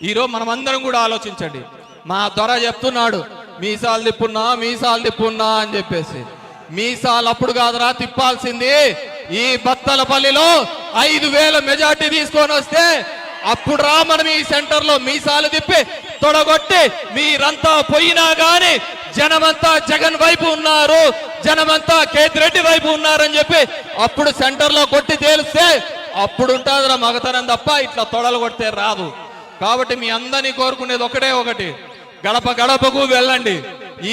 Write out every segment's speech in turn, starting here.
ఈరోజు మనం అందరం కూడా ఆలోచించండి. మా దొర చెప్తున్నాడు మీసాలు తిప్పున్నా అని చెప్పేసి. మీసాలు అప్పుడు కాదురా తిప్పాల్సింది. ఈ బత్తలపల్లిలో 5,000 మెజార్టీ తీసుకొని వస్తే అప్పుడు రా మనం ఈ సెంటర్ లో మీసాలు తిప్పి తొడగొట్టి మీరంతా పోయినా గాని జనమంతా జగన్ వైపు ఉన్నారు, జనమంతా కేతిరెడ్డి వైపు ఉన్నారని చెప్పి అప్పుడు సెంటర్ లో కొట్టి తేలిస్తే అప్పుడు ఉంటుందిరా మగతనం తప్ప ఇట్లా తొడలు కొడితే రాదు. కాబట్టి మీ అందరినీ కోరుకునేది ఒకటి, గడప గడపకు వెళ్ళండి.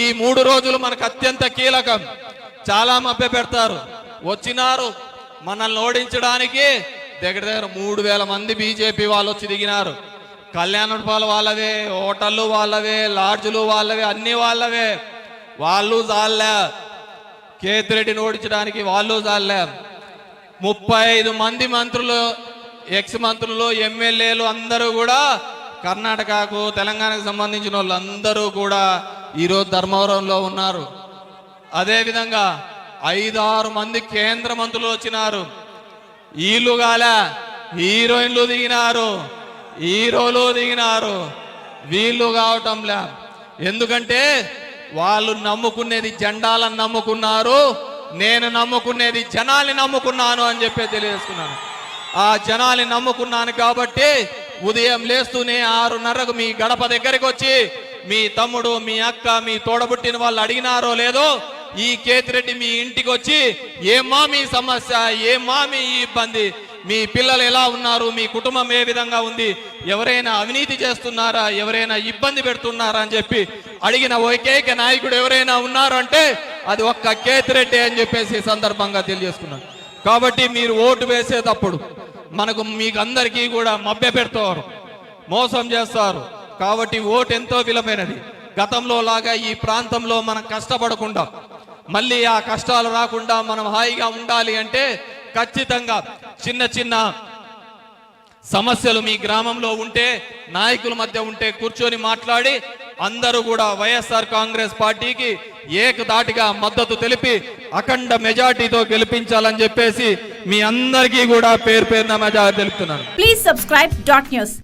ఈ 3 రోజులు మనకు అత్యంత కీలకం. చాలా మభ్య పెడతారు. వచ్చినారు మనల్ని ఓడించడానికి దగ్గర 3,000 మంది బీజేపీ వాళ్ళు వచ్చి దిగినారు. కళ్యాణపాల వాళ్ళవే, హోటళ్ళు వాళ్ళవే, లాడ్జులు వాళ్ళవే, అన్ని వాళ్ళవే. వాళ్ళు జాలే కేతిరెడ్డిని ఓడించడానికి, వాళ్ళు జాలే. 35 మంది మంత్రులు, ఎక్స్ మంత్రులు, ఎమ్మెల్యేలు అందరూ కూడా కర్ణాటకకు తెలంగాణకు సంబంధించిన వాళ్ళందరూ కూడా ఈరోజు ధర్మవరంలో ఉన్నారు. అదేవిధంగా 5-6 మంది కేంద్ర మంత్రులు వచ్చినారు. వీళ్ళు గాలే హీరోయిన్లు దిగినారు, హీరోలు దిగినారు. వీళ్ళు కావటంలే. ఎందుకంటే వాళ్ళు నమ్ముకునేది జెండాలను నమ్ముకున్నారు, నేను నమ్ముకునేది జనాల్ని నమ్ముకున్నాను అని చెప్పి తెలియజేసుకున్నాను. ఆ జనాల్ని నమ్ముకున్నాను కాబట్టి ఉదయం లేస్తూనే 6:30కు మీ గడప దగ్గరికి వచ్చి మీ తమ్ముడు, మీ అక్క, మీ తోడబుట్టిన వాళ్ళు అడిగినారో లేదో ఈ కేతిరెడ్డి మీ ఇంటికి వచ్చి ఏమా మీ సమస్య, ఏమా మీ ఇబ్బంది, మీ పిల్లలు ఎలా ఉన్నారు, మీ కుటుంబం ఏ విధంగా ఉంది, ఎవరైనా అవినీతి చేస్తున్నారా, ఎవరైనా ఇబ్బంది పెడుతున్నారా అని చెప్పి అడిగిన ఏకైక నాయకుడు ఎవరైనా ఉన్నారంటే అది ఒక్క కేతిరెడ్డి అని చెప్పేసి సందర్భంగా తెలియజేసుకున్నాను. కాబట్టి మీరు ఓటు వేసేటప్పుడు మీకు అందరికీ కూడా మభ్య పెడతారు, మోసం చేస్తారు. కాబట్టి ఓటు ఎంతో విలువైనది. గతంలో లాగా ఈ ప్రాంతంలో మనం కష్టపడకుండా మళ్ళీ ఆ కష్టాలు రాకుండా మనం హాయిగా ఉండాలి అంటే ఖచ్చితంగా చిన్న చిన్న సమస్యలు మీ గ్రామంలో ఉంటే, నాయకుల మధ్య ఉంటే కూర్చొని మాట్లాడి అందరూ కూడా వైఎస్ఆర్ కాంగ్రెస్ పార్టీకి ఏకదాటిగా మద్దతు తెలిపి అఖండ మెజార్టీతో గెలిపించాలని చెప్పేసి మీ అందరికీ కూడా పేరు పేరున మెజార్టీ తెలుపుతున్నాను. Please subscribe .news.